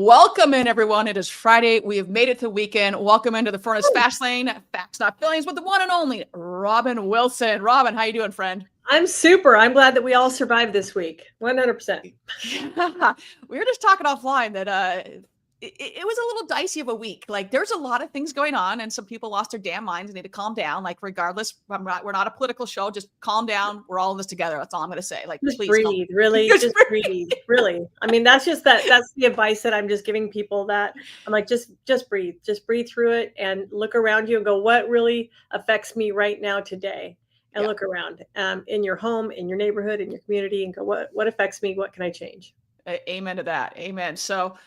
Welcome in, everyone. It is Friday. We have made it to weekend. Welcome into the Furniss Fast Lane, Facts Not Feelings, with the one and only Robin Wilson. Robin, how you doing, friend? I'm super. I'm glad that we all survived this week. 100%. We were just talking offline that it was a little dicey of a week. Like, there's a lot of things going on, and some people lost their damn minds and need to calm down. Like, regardless, we're not a political show. Just calm down. We're all in this together. That's all I'm going to say. Like, Just please breathe, really. Just breathe, really. I mean, that's the advice that I'm just giving people. That I'm like, just breathe through it, and look around you and go, what really affects me right now today? And look around in your home, in your neighborhood, in your community, and go, what affects me? What can I change? Amen to that. Amen. So,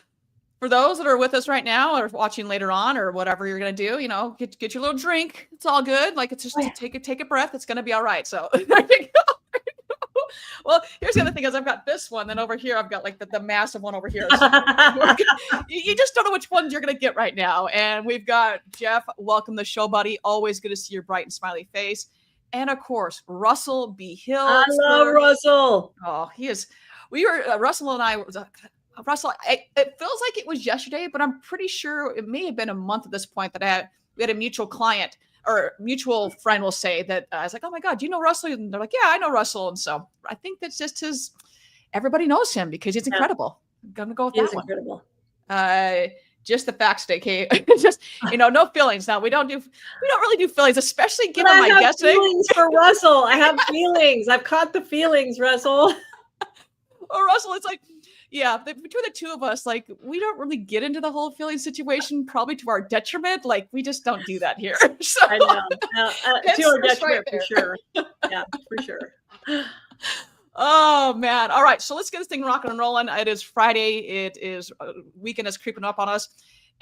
for those that are with us right now or watching later on or whatever you're going to do, get your little drink. It's all good. Like, it's just take a breath. It's going to be all right. So there you go. Well, here's the other thing is I've got this one. Then over here, I've got like the massive one over here. So you just don't know which ones you're going to get right now. And we've got Jeff. Welcome to the show, buddy. Always good to see your bright and smiley face. And of course, Russell B. Hill. I love Russell. Oh, he is. We were, Russell and I, Russell, it feels like it was yesterday, but I'm pretty sure it may have been a month at this point that we had a mutual client or mutual friend will say that I was like, oh my God, do you know Russell? And they're like, yeah, I know Russell. And so I think that's just everybody knows him because he's incredible. I'm going to go with that one. Incredible. Just the facts, JK. Just, no feelings. Now we don't really do feelings, especially given my guessing. Feelings for Russell. I have feelings. I've caught the feelings, Russell. Oh, Russell, it's like, yeah, between the two of us, like, we don't really get into the whole feeling situation, probably to our detriment. Like, we just don't do that here. So, I know. To our detriment, for sure. Yeah, for sure. Oh, man. All right. So let's get this thing rocking and rolling. It is Friday. It is weekend is creeping up on us.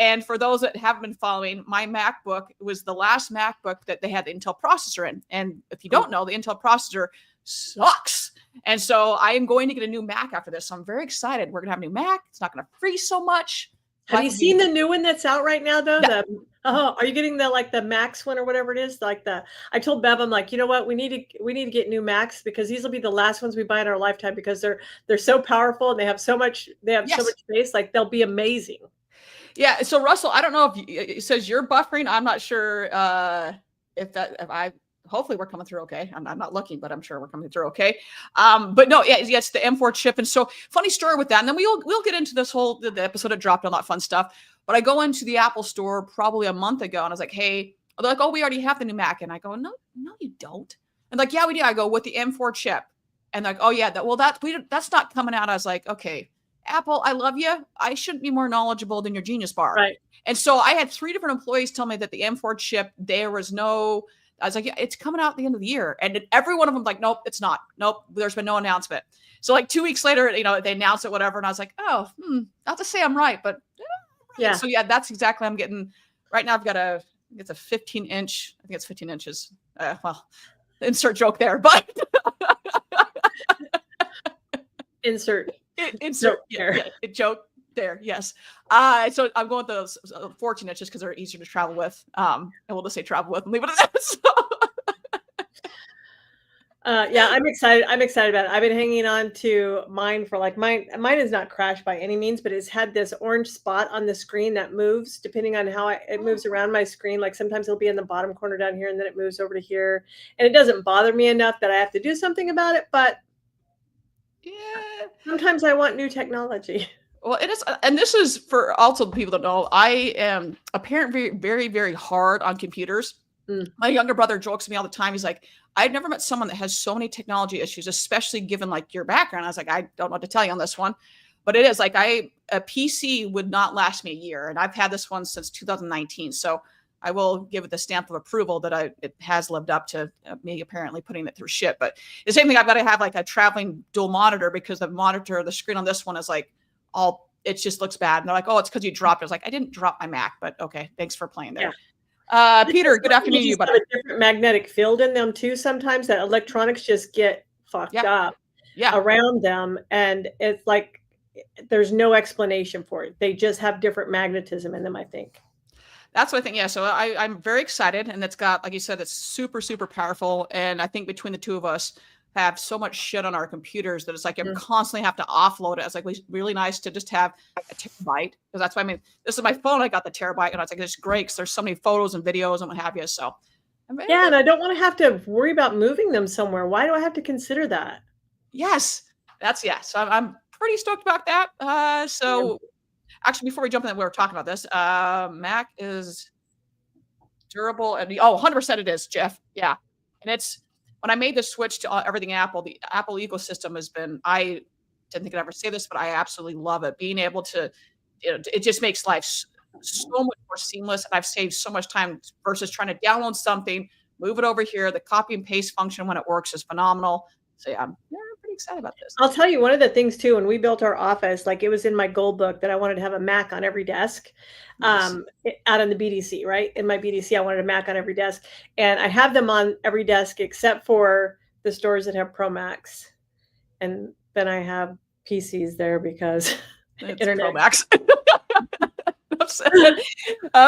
And for those that haven't been following, my MacBook was the last MacBook that they had the Intel processor in. And if you don't know, the Intel processor sucks. And so I am going to get a new Mac after this. So I'm very excited. We're going to have a new Mac. It's not going to freeze so much. Have you seen the new one that's out right now, though? Yeah. Are you getting the Max one or whatever it is? I told Bev, I'm like, you know what? We need to get new Macs because these will be the last ones we buy in our lifetime because they're so powerful and they have so much space. Like, they'll be amazing. Yeah. So Russell, I don't know if it says you're buffering. I'm not sure hopefully we're coming through okay. I'm not looking, but I'm sure we're coming through okay. But no, it's the M4 chip. And so funny story with that. And then we'll get into this the episode that dropped, all that fun stuff. But I go into the Apple store probably a month ago and I was like, hey, they're like, oh, we already have the new Mac. And I go, no, you don't. And like, yeah, we do. I go with the M4 chip. And like, oh yeah, that's not coming out. I was like, okay, Apple, I love you. I shouldn't be more knowledgeable than your Genius Bar. Right. And so I had 3 different employees tell me that the M4 chip, I was like, yeah, it's coming out at the end of the year. And every one of them like, nope, it's not. Nope, there's been no announcement. So like 2 weeks later, they announced it, whatever. And I was like, oh, not to say I'm right, but yeah. So yeah, that's exactly I'm getting right now. I've got it's a 15-inch. I think it's 15 inches. Well, insert joke there, but insert joke there. Yes. So I'm going with those 14 inches because they're easier to travel with. And we'll just say travel with and leave it at that. So. Yeah, I'm excited. I'm excited about it. I've been hanging on to mine for mine is not crashed by any means, but it's had this orange spot on the screen that moves depending on how it moves around my screen. Like sometimes it'll be in the bottom corner down here and then it moves over to here. And it doesn't bother me enough that I have to do something about it. But yeah, sometimes I want new technology. Well, it is. And this is for also people that know, I am a parent very, very, very hard on computers. My younger brother jokes to me all the time. He's like, I've never met someone that has so many technology issues, especially given like your background. I was like, I don't know what to tell you on this one, but it is like a PC would not last me a year. And I've had this one since 2019. So I will give it the stamp of approval that it has lived up to me apparently putting it through shit. But the same thing, I've got to have like a traveling dual monitor because the screen on this one is like it just looks bad. And they're like, oh, it's because you dropped it. I was like, I didn't drop my Mac, but okay. Thanks for playing there. Yeah. Peter, good afternoon to you, buddy. Have a different magnetic field in them too. Sometimes that electronics just get fucked up around them. And it's like, there's no explanation for it. They just have different magnetism in them, I think. That's what I think. Yeah. So I'm very excited. And it's got, like you said, it's super, super powerful. And I think between the two of us, have so much shit on our computers that it's like I constantly have to offload it. It's like really nice to just have a terabyte, because that's why this is my phone. I got the terabyte, and it's like it's great because there's so many photos and videos and what have you. So yeah, and I don't want to have to worry about moving them somewhere. Why do I have to consider that? Yes, So I'm pretty stoked about that. So actually, before we jump in, we were talking about this. Mac is durable, and 100% it is, Jeff. Yeah, and it's when I made the switch to everything Apple. The Apple ecosystem has been. I didn't think I'd ever say this, but I absolutely love it. Being able to, it just makes life so much more seamless, and I've saved so much time versus trying to download something, move it over here. The copy and paste function when it works is phenomenal. So yeah, I'm pretty excited about this. I'll tell you one of the things too, when we built our office, like it was in my goal book that I wanted to have a Mac on every desk. Nice. Out in the BDC, right? In my BDC, I wanted a Mac on every desk. And I have them on every desk except for the stores that have Pro Macs. And then I have PCs there because it's internet. Pro Macs.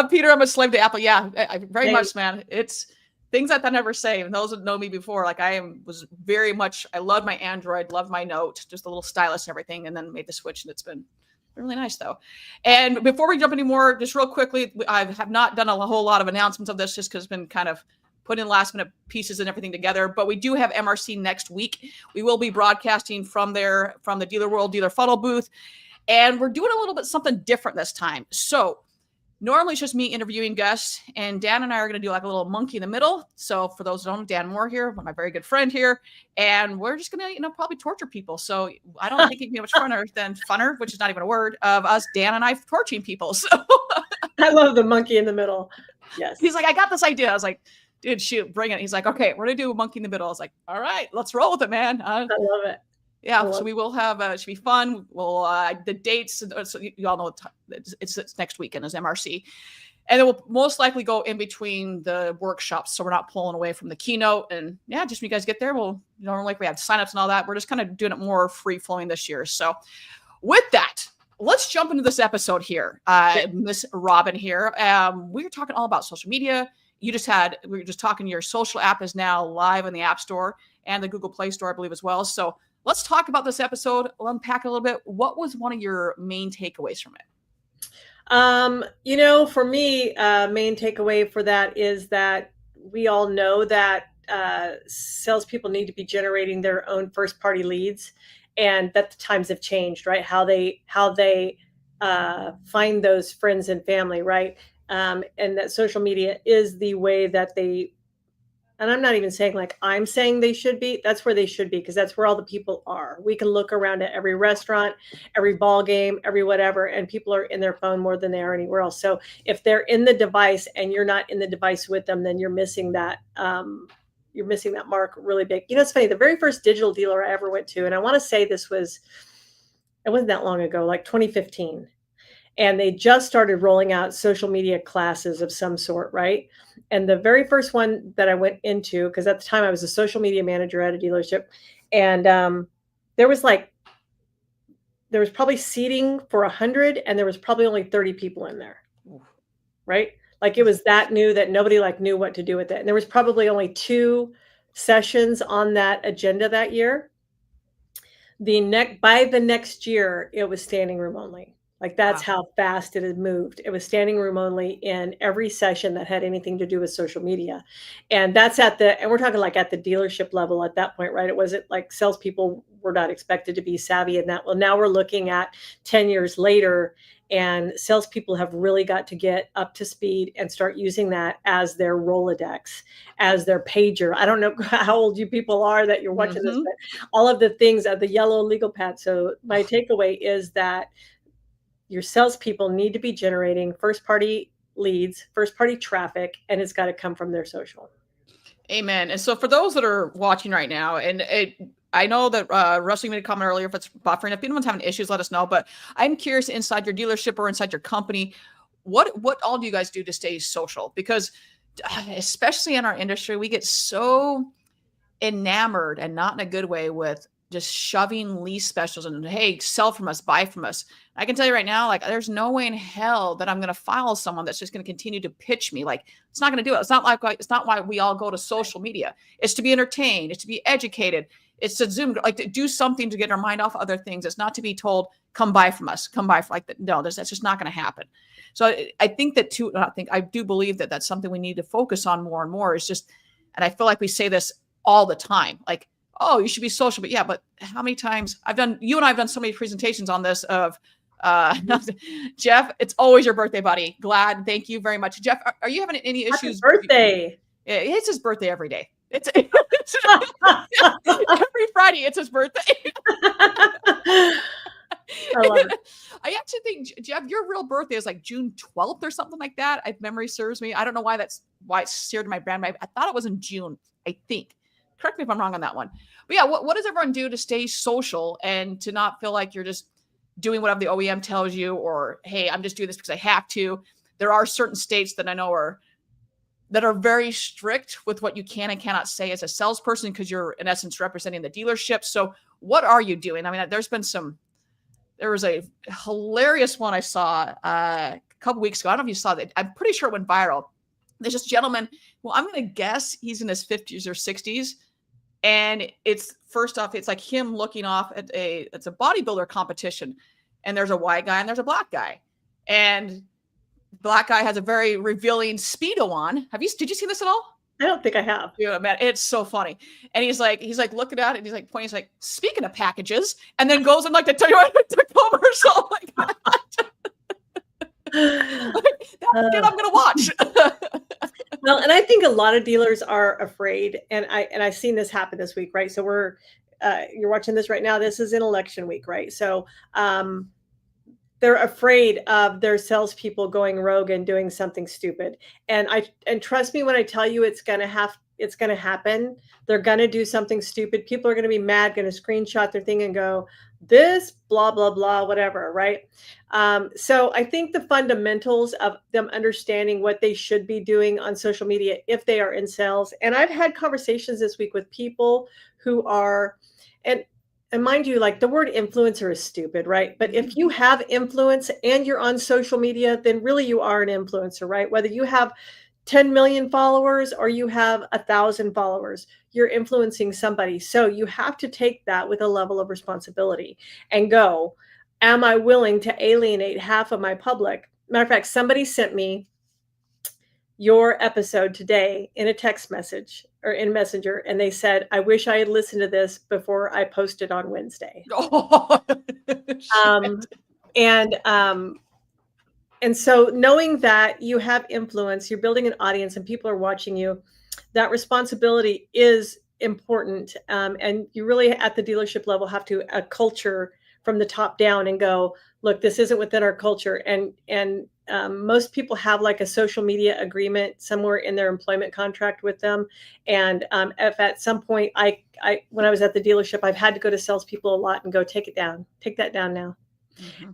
Peter, I'm a slave to Apple. Yeah, very much, man. It's things that I never say. And those that know me before, like was very much, I love my Android, love my Note, just a little stylus and everything, and then made the switch, and it's been really nice though. And before we jump anymore, just real quickly, I have not done a whole lot of announcements of this just because it's been kind of putting last minute pieces and everything together. But we do have MRC next week. We will be broadcasting from the Dealer World Dealer Funnel booth. And we're doing a little bit something different this time. So normally it's just me interviewing guests, and Dan and I are going to do like a little monkey in the middle. So for those who don't know, Dan Moore here, my very good friend here, and we're just going to, probably torture people. So I don't think it can be much funner, which is not even a word, of us, Dan and I, torturing people. So I love the monkey in the middle. Yes. He's like, I got this idea. I was like, dude, shoot, bring it. He's like, okay, we're going to do a monkey in the middle. I was like, all right, let's roll with it, man. I love it. Yeah, so we will have, it should be fun. We'll, the dates, so you all know it's next weekend is MRC. And then we'll most likely go in between the workshops, so we're not pulling away from the keynote. And yeah, just when you guys get there, we have signups and all that. We're just kind of doing it more free-flowing this year. So with that, let's jump into this episode here. Miss Robin here. We're talking all about social media. We were just talking, your social app is now live in the App Store and the Google Play Store, I believe, as well. So let's talk about this episode. We'll unpack it a little bit. What was one of your main takeaways from it? For me, main takeaway for that is that we all know that salespeople need to be generating their own first-party leads, and that the times have changed, right? How they find those friends and family, right? And that social media is the way that they. And I'm not even saying like I'm saying they should be. That's where they should be, because that's where all the people are. We can look around at every restaurant, every ball game, every whatever, and people are in their phone more than they are anywhere else. So if they're in the device and you're not in the device with them, then you're missing that. You're missing that mark really big. It's funny. The very first digital dealer I ever went to, and I want to say it wasn't that long ago, like 2015. And they just started rolling out social media classes of some sort, right? And the very first one that I went into, because at the time I was a social media manager at a dealership, and there was probably seating for 100, and there was probably only 30 people in there, right? Like it was that new that nobody knew what to do with it. And there was probably only 2 sessions on that agenda that year. By the next year, it was standing room only. Like that's how fast it had moved. It was standing room only in every session that had anything to do with social media. And that's and we're talking like at the dealership level at that point, right? It wasn't like salespeople were not expected to be savvy in that. Well, now we're looking at 10 years later, and salespeople have really got to get up to speed and start using that as their Rolodex, as their pager. I don't know how old you people are that you're watching this, but all of the things at the yellow legal pad. So my takeaway is that your salespeople need to be generating first-party leads, first-party traffic, and it's got to come from their social. Amen. And so for those that are watching right now, and I know that Russell made a comment earlier, if it's buffering, if anyone's having issues, let us know. But I'm curious, inside your dealership or inside your company, what all do you guys do to stay social? Because especially in our industry, we get so enamored, and not in a good way, with just shoving lease specials and, hey, sell from us, buy from us. I can tell you right now, like there's no way in hell that I'm going to follow someone that's just going to continue to pitch me. Like it's not going to do it. It's not why we all go to social media. It's to be entertained. It's to be educated. It's to Zoom, like to do something to get our mind off other things. It's not to be told, come buy from us, come buy. Like that. No, that's just not going to happen. So I think that too, I do believe that that's something we need to focus on more and more is just, and I feel like we say this all the time, like, oh, you should be social, but yeah, but how many times you and I've done so many presentations on this of, Jeff, it's always your birthday, buddy. Glad. Thank you very much. Jeff, are you having any issues? Happy birthday. It's his birthday every day. It's every Friday. It's his birthday. I love it. I actually think, Jeff, your real birthday is like June 12th or something like that. If memory serves me. I don't know why it's seared in my brain. I thought it was in June, I think. Correct me if I'm wrong on that one. But yeah, what does everyone do to stay social and to not feel like you're just doing whatever the OEM tells you, or, hey, I'm just doing this because I have to? There are certain states that I know that are very strict with what you can and cannot say as a salesperson because you're in essence representing the dealership. So what are you doing? I mean, there was a hilarious one I saw a couple weeks ago. I don't know if you saw that. I'm pretty sure it went viral. There's this gentleman, well, I'm going to guess he's in his 50s or 60s. And it's first off, it's like him looking off at it's a bodybuilder competition. And there's a white guy and there's a black guy. And black guy has a very revealing Speedo on. Did you see this at all? I don't think I have. Yeah, man, it's so funny. And he's like looking at it and he's like pointing, he's like, speaking of packages, and then goes and like to tell you what the commercial. Like, that's what I'm gonna watch. Well, and I think a lot of dealers are afraid, and I've seen this happen this week, right? So you're watching this right now. This is in election week, right? So they're afraid of their salespeople going rogue and doing something stupid. And trust me when I tell you it's gonna happen. They're gonna do something stupid. People are gonna be mad, gonna screenshot their thing and go, this blah blah blah, whatever, right? So I think the fundamentals of them understanding what they should be doing on social media if they are in sales. And I've had conversations this week with people who are, and mind you, like the word influencer is stupid, right? But if you have influence and you're on social media, then really you are an influencer, right? Whether you have 10 million followers or you have 1,000 followers, you're influencing somebody. So you have to take that with a level of responsibility and go, am I willing to alienate half of my public? Matter of fact, somebody sent me your episode today in a text message or in Messenger, and they said, I wish I had listened to this before I posted on Wednesday. Oh, and so knowing that you have influence, you're building an audience and people are watching you, that responsibility is important. And you really at the dealership level have to a culture from the top down and go, look, this isn't within our culture. And most people have like a social media agreement somewhere in their employment contract with them. And if at some point when I was at the dealership, I've had to go to salespeople a lot and go, take that down now.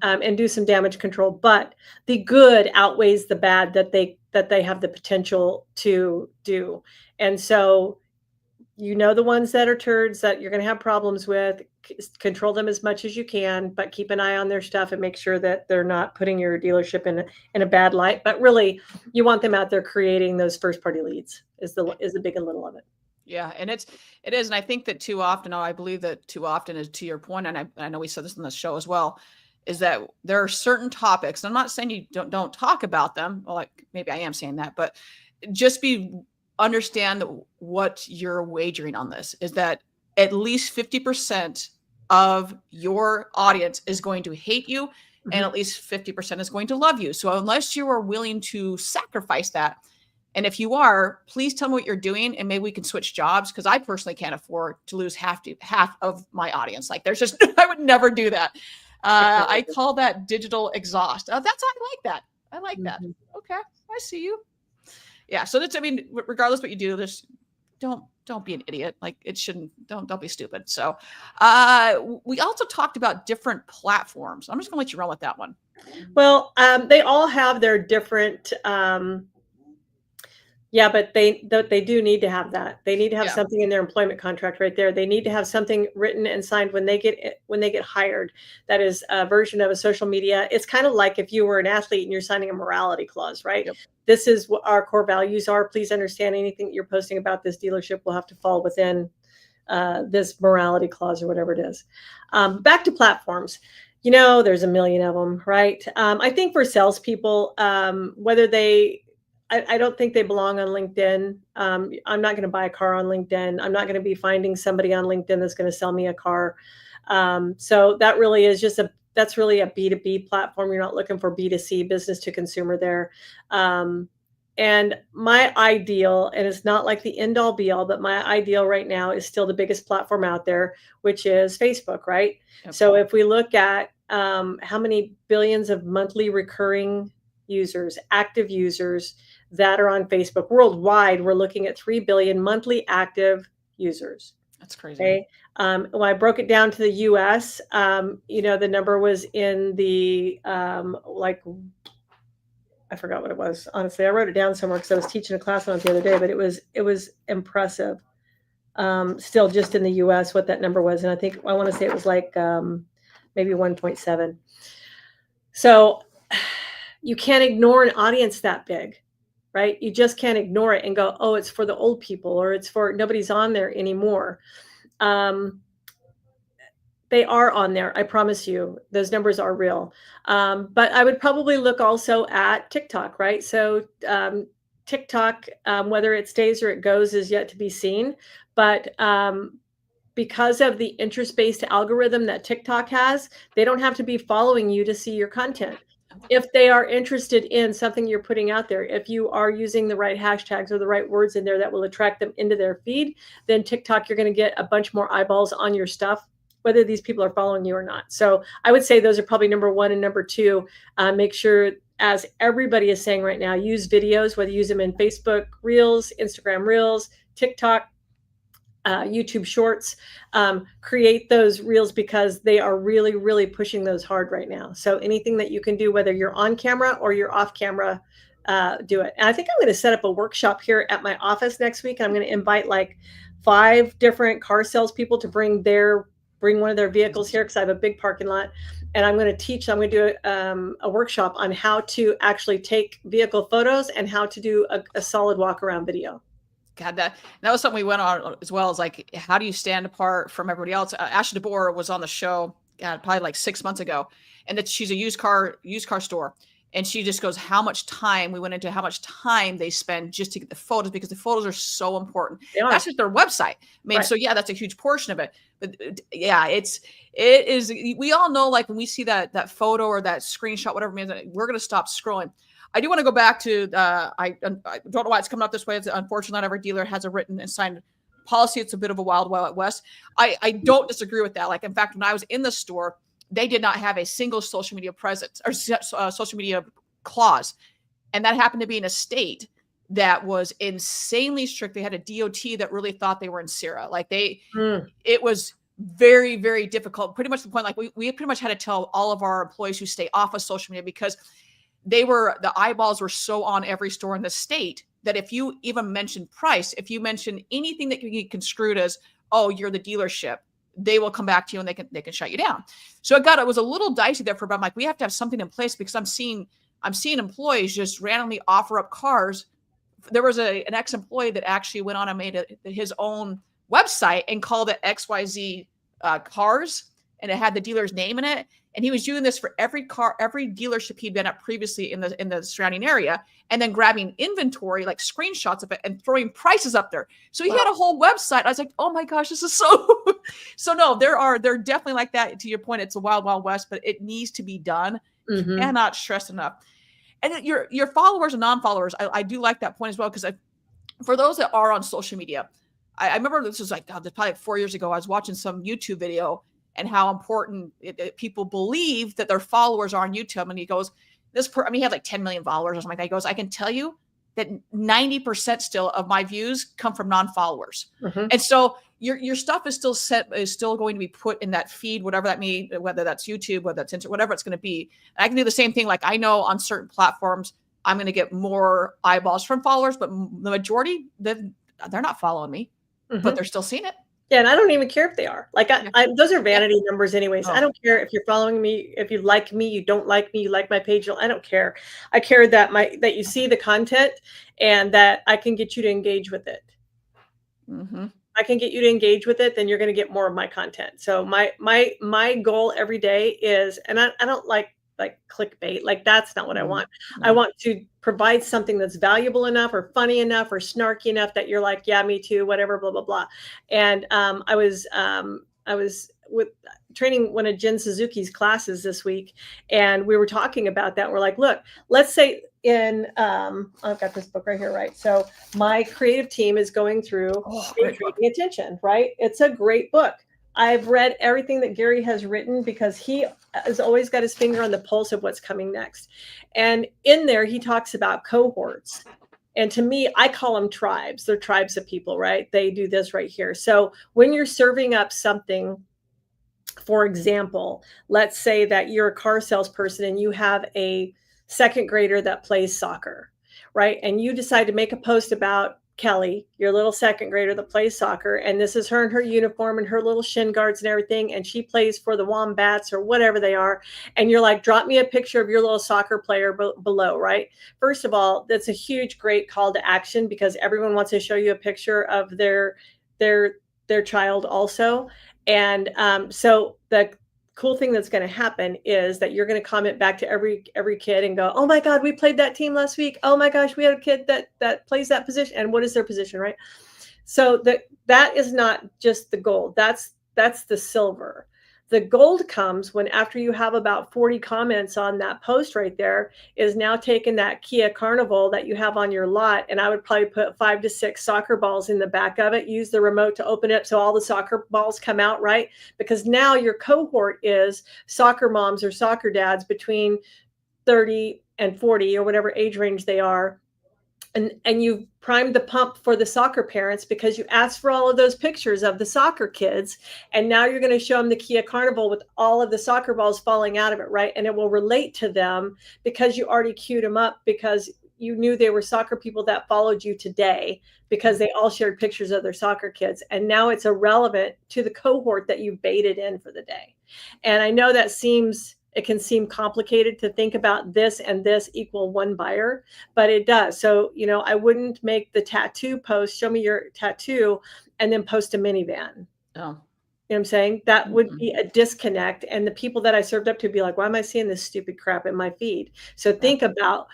And do some damage control, but the good outweighs the bad that they have the potential to do. And so, the ones that are turds that you're going to have problems with, control them as much as you can, but keep an eye on their stuff and make sure that they're not putting your dealership in a bad light. But really, you want them out there creating those first party leads is the big and little of it. Yeah. And it is. And I think that too often, I believe that too often is to your point. And I know we said this on the show as well, is that there are certain topics. I'm not saying you don't talk about them. Well, like maybe I am saying that, but just understand what you're wagering on this is that at least 50% of your audience is going to hate you and at least 50% is going to love you. So unless you are willing to sacrifice that, and if you are, please tell me what you're doing and maybe we can switch jobs because I personally can't afford to lose half of my audience. Like there's just, I would never do that. I call that digital exhaust. I like that. I like that. Okay. I see you. Yeah. So regardless what you do, just don't be an idiot. Like it shouldn't, don't be stupid. So, we also talked about different platforms. I'm just gonna let you run with that one. Well, they all have their different, yeah, but they do need to have that. They need to have something in their employment contract right there. They need to have something written and signed when they get hired. That is a version of a social media. It's kind of like if you were an athlete and you're signing a morality clause, right? Yep. This is what our core values are. Please understand anything that you're posting about this dealership will have to fall within this morality clause or whatever it is. Back to platforms. There's a million of them, right? I think for salespeople, whether I don't think they belong on LinkedIn. I'm not going to buy a car on LinkedIn. I'm not going to be finding somebody on LinkedIn that's going to sell me a car. So that really is that's really a B2B platform. You're not looking for B2C, business to consumer there. And my ideal, and it's not like the end all be all, but my ideal right now is still the biggest platform out there, which is Facebook, right? Yep. So if we look at how many billions of monthly recurring users, active users that are on Facebook worldwide, we're looking at 3 billion monthly active users. That's crazy. Okay. When I broke it down to the US, the number was in the I forgot what it was. Honestly, I wrote it down somewhere because I was teaching a class on it the other day, but it was impressive. Still just in the US what that number was. And I want to say it was like maybe 1.7. So you can't ignore an audience that big, right? You just can't ignore it and go, oh, it's for the old people, or it's for nobody's on there anymore. They are on there. I promise you, those numbers are real. But I would probably look also at TikTok, right? So TikTok, whether it stays or it goes is yet to be seen. But because of the interest-based algorithm that TikTok has, they don't have to be following you to see your content. If they are interested in something you're putting out there, if you are using the right hashtags or the right words in there that will attract them into their feed, then TikTok, you're going to get a bunch more eyeballs on your stuff, whether these people are following you or not. So I would say those are probably number one, and number two, make sure, as everybody is saying right now, use videos, whether you use them in Facebook Reels, Instagram Reels, TikTok, YouTube Shorts, create those reels because they are really, really pushing those hard right now. So anything that you can do, whether you're on camera or you're off camera, do it. And I think I'm going to set up a workshop here at my office next week. I'm going to invite like 5 different car salespeople to bring one of their vehicles here because I have a big parking lot. And I'm going to do a workshop on how to actually take vehicle photos and how to do a solid walk around video. God, that was something we went on as well, as like, how do you stand apart from everybody else? Ashley DeBoer was on the show, God, probably like 6 months ago, and that she's a used car store. And she just goes, we went into how much time they spend just to get the photos, because the photos are so important. That's just their website. I mean, right. So yeah, that's a huge portion of it. But yeah, it is, we all know, like when we see that photo or that screenshot, whatever it means, we're going to stop scrolling. I do want to go back to, I don't know why it's coming up this way. It's unfortunately, not every dealer has a written and signed policy. It's a bit of a wild west. I don't disagree with that. Like, in fact, when I was in the store, they did not have a single social media presence or social media clause. And that happened to be in a state that was insanely strict. They had a DOT that really thought they were in Sierra. Like it was very, very difficult. Pretty much the point, like we pretty much had to tell all of our employees who stay off of social media, because the eyeballs were so on every store in the state that if you even mention price, if you mention anything that can be construed as, oh, you're the dealership, they will come back to you and they can shut you down. So it was a little dicey there but I'm like, we have to have something in place, because I'm seeing employees just randomly offer up cars. There was an ex-employee that actually went on and made his own website and called it XYZ Cars, and it had the dealer's name in it. And he was doing this for every dealership he'd been at previously in the surrounding area, and then grabbing inventory, like screenshots of it, and throwing prices up there. So he had a whole website. I was like, oh my gosh, this is so. So no, they're definitely like that. To your point, it's a wild, wild west, but it needs to be done. Mm-hmm. Cannot stress enough. And your followers and non-followers, I do like that point as well, because for those that are on social media, I remember this was like, probably like 4 years ago. I was watching some YouTube video and how important people believe that their followers are on YouTube. And he goes, he had like 10 million followers or something like that. He goes, I can tell you that 90% still of my views come from non-followers. Mm-hmm. And so your stuff is still going to be put in that feed, whatever that means, whether that's YouTube, whether that's Instagram, whatever it's going to be. And I can do the same thing. Like, I know on certain platforms, I'm going to get more eyeballs from followers, but the majority, they're not following me, mm-hmm. but they're still seeing it. Yeah, and I don't even care if they are. Like, those are vanity numbers anyways. Oh. I don't care if you're following me, if you like me, you don't like me, you like my page. I don't care. I care that you see the content and that I can get you to engage with it. Mm-hmm. I can get you to engage with it, then you're going to get more of my content. So my goal every day is, and I don't like clickbait. Like that's not what I want. I No. want to provide something that's valuable enough or funny enough or snarky enough that you're like, yeah, me too, whatever, blah, blah, blah. And I was with training one of Jen Suzuki's classes this week, and we were talking about that. We're like, look, let's say in I've got this book right here, right? So my creative team is going through Great book. Reading Attention, right? It's a great book. I've read everything that Gary has written because he has always got his finger on the pulse of what's coming next. And in there, he talks about cohorts. And to me, I call them tribes. They're tribes of people, right? They do this right here. So when you're serving up something, for example, let's say that you're a car salesperson and you have a second grader that plays soccer, right? And you decide to make a post about Kelly, your little second grader that plays soccer, and this is her in her uniform and her little shin guards and everything, and she plays for the Wombats or whatever they are, and you're like, drop me a picture of your little soccer player below, right? First of all, that's a huge, great call to action because everyone wants to show you a picture of their child also. And so the cool thing that's going to happen is that you're going to comment back to every kid and go, oh my God, we played that team last week. Oh my gosh, we had a kid that plays that position. And what is their position, right? So that is not just the gold. That's the silver. The gold comes when after you have about 40 comments on that post right there is now taking that Kia Carnival that you have on your lot. And I would probably put 5 to 6 soccer balls in the back of it, use the remote to open it so all the soccer balls come out, right? Because now your cohort is soccer moms or soccer dads between 30 and 40 or whatever age range they are. And you've primed the pump for the soccer parents because you asked for all of those pictures of the soccer kids. And now you're going to show them the Kia Carnival with all of the soccer balls falling out of it, right? And it will relate to them because you already queued them up because you knew they were soccer people that followed you today because they all shared pictures of their soccer kids. And now it's irrelevant to the cohort that you baited in for the day. And I know that it can seem complicated to think about this and this equal one buyer, but it does. So, I wouldn't make the tattoo post, show me your tattoo, and then post a minivan. Oh. You know what I'm saying? That would be a disconnect. And the people that I served up to be like, why am I seeing this stupid crap in my feed? So think about,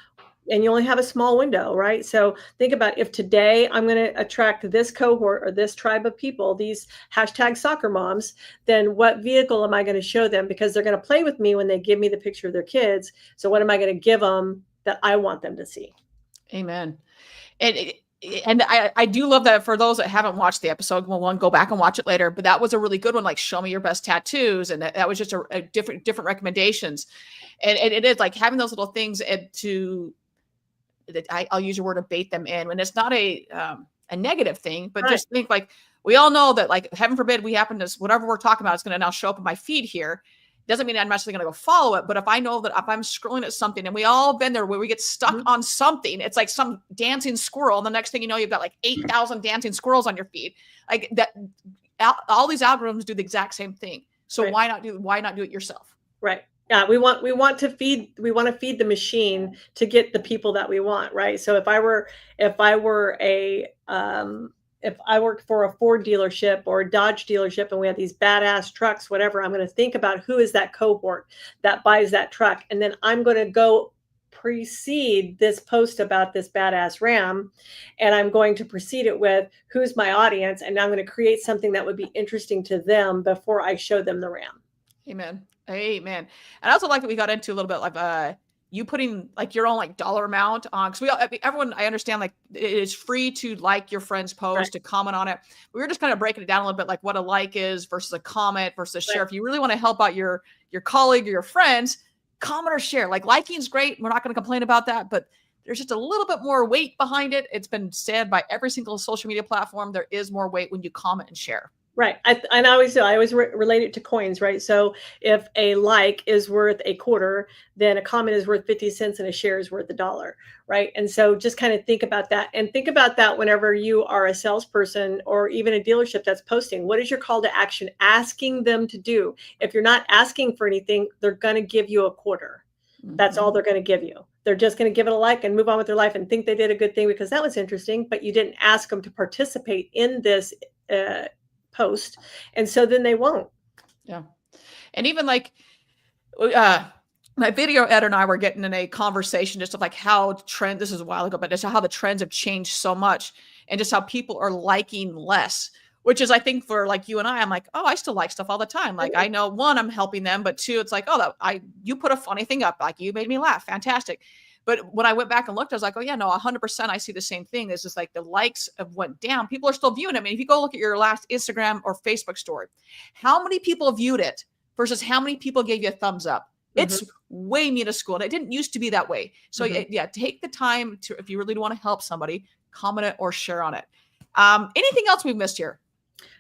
and you only have a small window, right? So think about if today I'm going to attract this cohort or this tribe of people, these hashtag soccer moms, then what vehicle am I going to show them? Because they're going to play with me when they give me the picture of their kids. So what am I going to give them that I want them to see? Amen. And I do love that for those that haven't watched the episode, well, go back and watch it later. But that was a really good one. Like, show me your best tattoos, and that was just a different recommendations. And it is like having those little things I'll use your word to bait them in when it's not a negative thing, but just think like we all know that like heaven forbid we happen to whatever we're talking about is going to now show up in my feed here. Doesn't mean I'm necessarily going to go follow it, but if I know that if I'm scrolling at something and we all been there where we get stuck on something, it's like some dancing squirrel. And the next thing you know, you've got like 8,000 dancing squirrels on your feed. Like that, all these algorithms do the exact same thing. So why not do it yourself? Right. Yeah, we want to feed the machine to get the people that we want, right? So if I worked for a Ford dealership or a Dodge dealership and we had these badass trucks, whatever, I'm going to think about who is that cohort that buys that truck. And then I'm going to go precede this post about this badass Ram. And I'm going to precede it with who's my audience. And I'm going to create something that would be interesting to them before I show them the Ram. Amen. And I also like that we got into a little bit like you putting like your own like dollar amount on, because everyone, I understand like it is free to like your friend's post, to comment on it. We were just kind of breaking it down a little bit, like what a like is versus a comment versus a share. If you really want to help out your colleague or your friends, comment or share. Like liking is great. We're not going to complain about that, but there's just a little bit more weight behind it. It's been said by every single social media platform. There is more weight when you comment and share. Right. I always relate it to coins, right? So if a like is worth a quarter, then a comment is worth 50 cents and a share is worth $1, right? And so just kind of think about that, and think about that whenever you are a salesperson or even a dealership that's posting. What is your call to action asking them to do? If you're not asking for anything, they're going to give you a quarter. That's all they're going to give you. They're just going to give it a like and move on with their life and think they did a good thing because that was interesting, but you didn't ask them to participate in this post, and so then they won't. Yeah. And even like, my video editor and I were getting in a conversation just of like how this is a while ago, but just how the trends have changed so much and just how people are liking less, which is, I think for like you and I'm like, oh, I still like stuff all the time. Like, I know, one, I'm helping them, but two, it's like, oh, you put a funny thing up, like you made me laugh. Fantastic. But when I went back and looked, I was like, oh yeah, no, 100%. I see the same thing. It's just like the likes have went down. People are still viewing it. I mean, if you go look at your last Instagram or Facebook story, how many people viewed it versus how many people gave you a thumbs up? It's way minuscule, and it didn't used to be that way. So yeah, take the time to, if you really want to help somebody, comment it or share on it. Anything else we've missed here?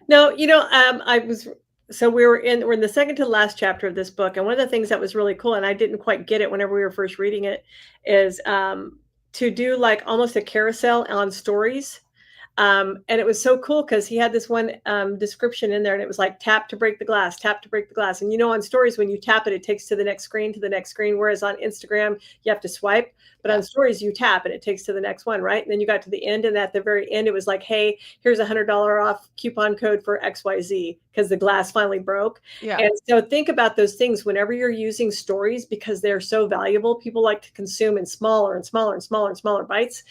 No, we're in the second to last chapter of this book, and one of the things that was really cool, and I didn't quite get it whenever we were first reading it, is to do like almost a carousel on stories. And it was so cool because he had this one description in there, and it was like tap to break the glass, tap to break the glass. And on stories, when you tap it, it takes to the next screen, to the next screen. Whereas on Instagram, you have to swipe. But on stories, you tap and it takes to the next one, right? And then you got to the end, and at the very end, it was like, hey, here's $100 off coupon code for XYZ because the glass finally broke. Yeah. And so think about those things whenever you're using stories, because they're so valuable. People like to consume in smaller and smaller and smaller and smaller bites.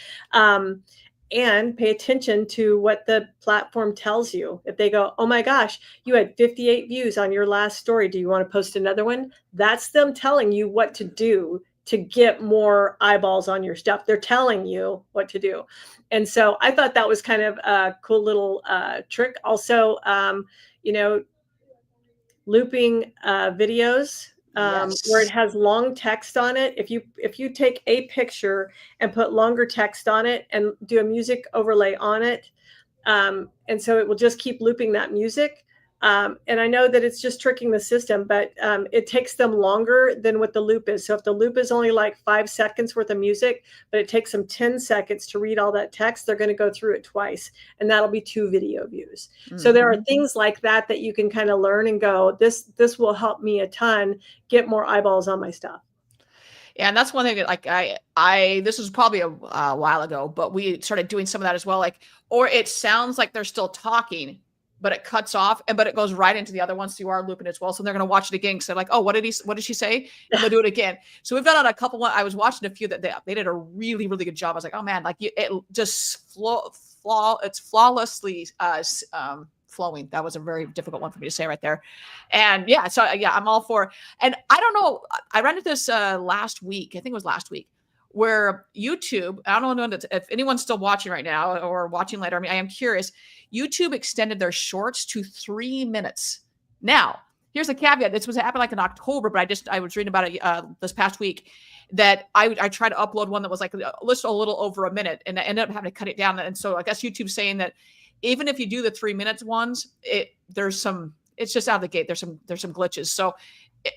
And pay attention to what the platform tells you. If they go, oh my gosh, you had 58 views on your last story, do you want to post another one? That's them telling you what to do to get more eyeballs on your stuff. They're telling you what to do. And so I thought that was kind of a cool little trick. Also, looping videos. Where it has long text on it. If you take a picture and put longer text on it and do a music overlay on it, and so it will just keep looping that music. And I know that it's just tricking the system, but it takes them longer than what the loop is. So if the loop is only like 5 seconds worth of music, but it takes them 10 seconds to read all that text, they're going to go through it twice, and that'll be 2 video views. So there are things like that you can kind of learn and go, this will help me a ton get more eyeballs on my stuff. Yeah, and that's one thing that like this was probably a while ago, but we started doing some of that as well. Like, or it sounds like they're still talking, but it cuts off, but it goes right into the other one. So you are looping as well. So they're going to watch it again because they're like, oh, what did she say? And they'll do it again. So we've done on a couple. I was watching a few that they did a really, really good job. I was like, oh man, like it just it's flawlessly flowing. That was a very difficult one for me to say right there. And yeah, so yeah, I'm all for. And I don't know, I ran into this last week. I think it was last week, where YouTube, I don't know if anyone's still watching right now or watching later. I mean, I am curious. YouTube extended their shorts to 3 minutes. Now, here's the caveat. This was happened like in October, but I was reading about it this past week that I tried to upload one that was like a little over a minute, and I ended up having to cut it down. And so I guess YouTube's saying that even if you do the 3 minutes ones, it's just out of the gate. There's some glitches. So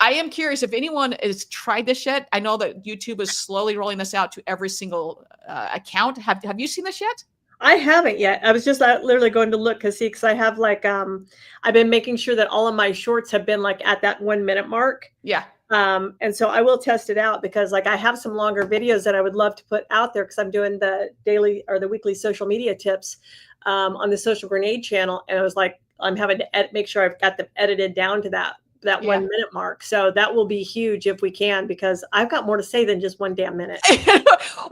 I am curious if anyone has tried this yet. I know that YouTube is slowly rolling this out to every single account. Have you seen this yet? I haven't yet. I was just literally going to look because I have like I've been making sure that all of my shorts have been like at that 1 minute mark. Yeah. And so I will test it out because like I have some longer videos that I would love to put out there because I'm doing the daily or the weekly social media tips on the Social Grenade channel, and I was like, I'm having to make sure I've got them edited down to that 1 minute mark. So that will be huge if we can, because I've got more to say than just 1 damn minute.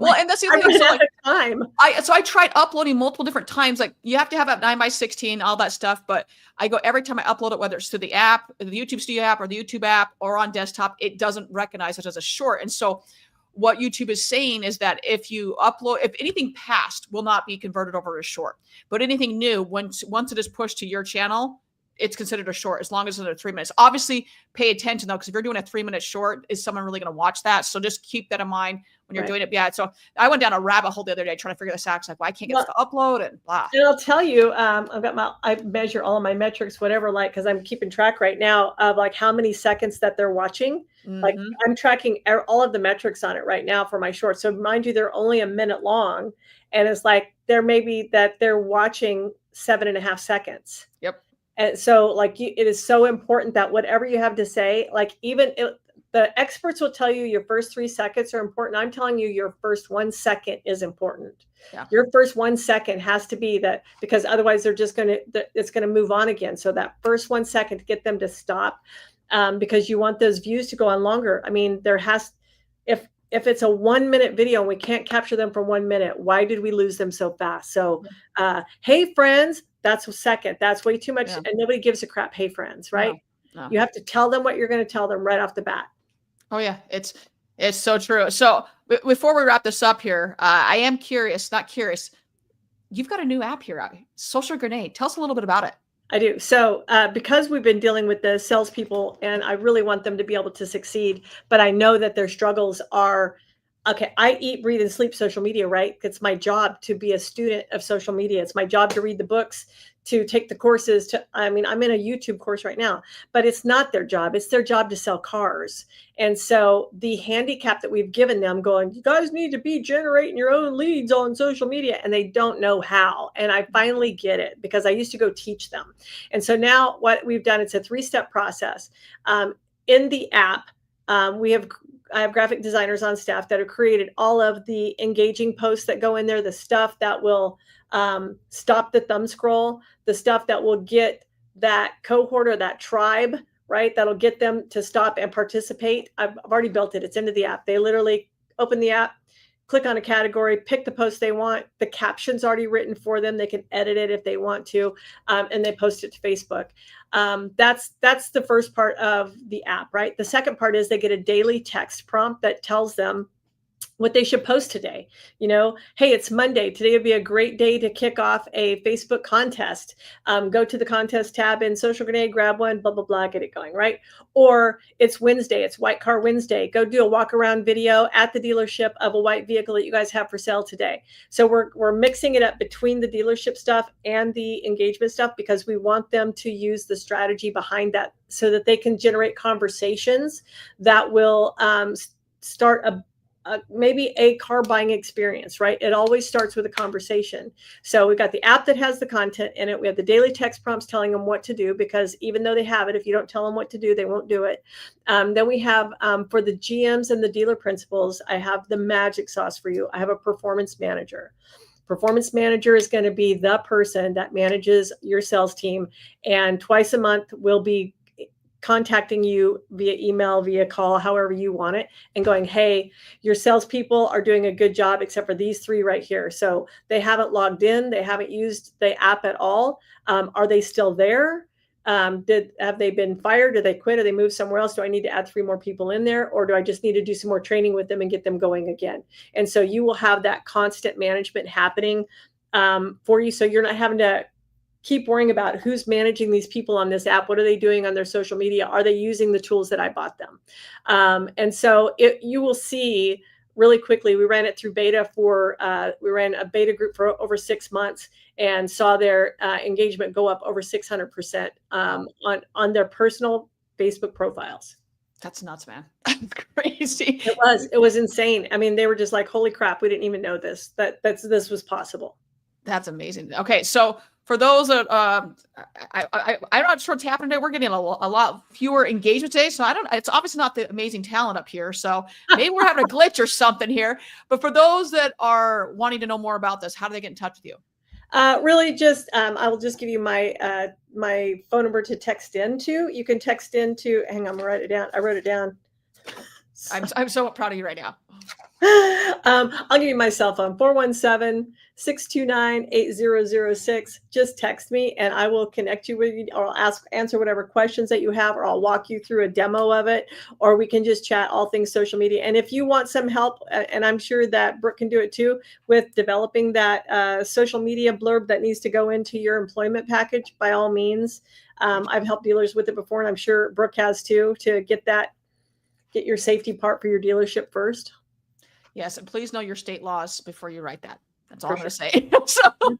Well, and that's the other thing. So like, time. I tried uploading multiple different times. Like you have to have a 9:16, all that stuff. But I go every time I upload it, whether it's through the app, the YouTube Studio app, or the YouTube app, or on desktop, it doesn't recognize it as a short. And so what YouTube is saying is that if anything past will not be converted over to short, but anything new, once it is pushed to your channel, it's considered a short as long as it's under 3 minutes. Obviously, pay attention though, because if you're doing a 3 minute short, is someone really going to watch that? So just keep that in mind when you're doing it. Yeah. So I went down a rabbit hole the other day trying to figure this out. It's like, well, I can't get this to upload and blah. And I'll tell you, I measure all of my metrics, whatever, like, because I'm keeping track right now of like how many seconds that they're watching. Like I'm tracking all of the metrics on it right now for my shorts. So mind you, they're only a minute long, and it's like there may be that they're watching 7.5 seconds. Yep. And so like it is so important that whatever you have to say, like even The experts will tell you your first 3 seconds are important. I'm telling you your first 1 second is important. Yeah. Your first 1 second has to be that, because otherwise they're just it's going to move on again. So that first 1 second to get them to stop, because you want those views to go on longer. I mean, if it's a 1 minute video and we can't capture them for 1 minute, why did we lose them so fast? So, hey friends, that's a second. That's way too much. Yeah. And nobody gives a crap. Hey friends, right? No. You have to tell them what you're going to tell them right off the bat. Oh yeah, it's so true. So before we wrap this up here, I am curious, not curious. You've got a new app here, Social Grenade. Tell us a little bit about it. I do. So because we've been dealing with the salespeople, and I really want them to be able to succeed, but I know that their struggles are, okay, I eat, breathe, and sleep social media, right? It's my job to be a student of social media. It's my job to read the books, to take the courses. I'm in a YouTube course right now, but it's not their job. It's their job to sell cars. And so the handicap that we've given them, going, you guys need to be generating your own leads on social media, and they don't know how. And I finally get it, because I used to go teach them. And so now what we've done, it's a 3-step process. In the app, I have graphic designers on staff that have created all of the engaging posts that go in there, the stuff that will stop the thumb scroll, the stuff that will get that cohort or that tribe, right? That'll get them to stop and participate. I've already built it. It's into the app. They literally open the app, click on a category, pick the post they want. The caption's already written for them. They can edit it if they want to, and they post it to Facebook. That's the first part of the app, right? The second part is they get a daily text prompt that tells them what they should post today. Hey, it's Monday. Today would be a great day to kick off a Facebook contest. Go to the contest tab in Social Grenade, grab one, blah, blah, blah, get it going, right? Or it's Wednesday. It's White Car Wednesday. Go do a walk around video at the dealership of a white vehicle that you guys have for sale today. So we're mixing it up between the dealership stuff and the engagement stuff, because we want them to use the strategy behind that so that they can generate conversations that will start maybe a car buying experience, right? It always starts with a conversation. So we've got the app that has the content in it. We have the daily text prompts telling them what to do, because even though they have it, if you don't tell them what to do, they won't do it. Then we have, for the GMs and the dealer principals, I have the magic sauce for you. I have a performance manager. Performance manager is going to be the person that manages your sales team. And twice a month, we'll be contacting you via email, via call, however you want it, and going, hey, your salespeople are doing a good job, except for these 3 right here. So they haven't logged in. They haven't used the app at all. Are they still there? Have they been fired? Did they quit? Or they moved somewhere else? Do I need to add 3 more people in there? Or do I just need to do some more training with them and get them going again? And so you will have that constant management happening for you. So you're not having to keep worrying about who's managing these people on this app. What are they doing on their social media? Are they using the tools that I bought them? And so you will see really quickly, we ran it through beta we ran a beta group for over 6 months and saw their engagement go up over 600% on their personal Facebook profiles. That's nuts, man. Crazy. It was insane. I mean, they were just like, holy crap, we didn't even know this was possible. That's amazing. Okay, so for those that I'm not sure what's happening today, we're getting a lot fewer engagements today. So it's obviously not the amazing talent up here. So maybe we're having a glitch or something here. But for those that are wanting to know more about this, how do they get in touch with you? Really just, I will just give you my my phone number to text into. You can text into, hang on, write it down. I wrote it down. I'm so proud of you right now. I'll give you my cell phone, 417-629-8006. Just text me and I will connect you with you, or I'll answer whatever questions that you have, or I'll walk you through a demo of it, or we can just chat all things social media. And if you want some help, and I'm sure that Brooke can do it too, with developing that social media blurb that needs to go into your employment package, by all means. I've helped dealers with it before, and I'm sure Brooke has too, to get your safety part for your dealership first. Yes, and please know your state laws before you write that. That's all I'm going to say. So, all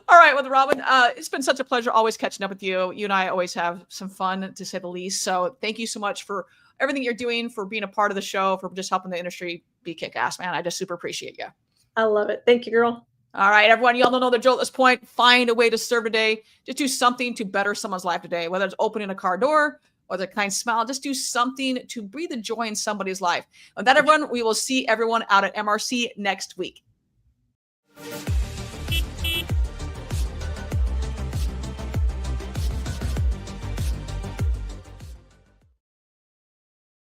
right, well, Robin, it's been such a pleasure always catching up with you. You and I always have some fun, to say the least. So thank you so much for everything you're doing, for being a part of the show, for just helping the industry be kick-ass, man. I just super appreciate you. I love it. Thank you, girl. All right, everyone, y'all know the drill at this point. Find a way to serve today. Just do something to better someone's life today, whether it's opening a car door, or the kind smile. Just do something to breathe the joy in somebody's life. With that, everyone, we will see everyone out at MRC next week.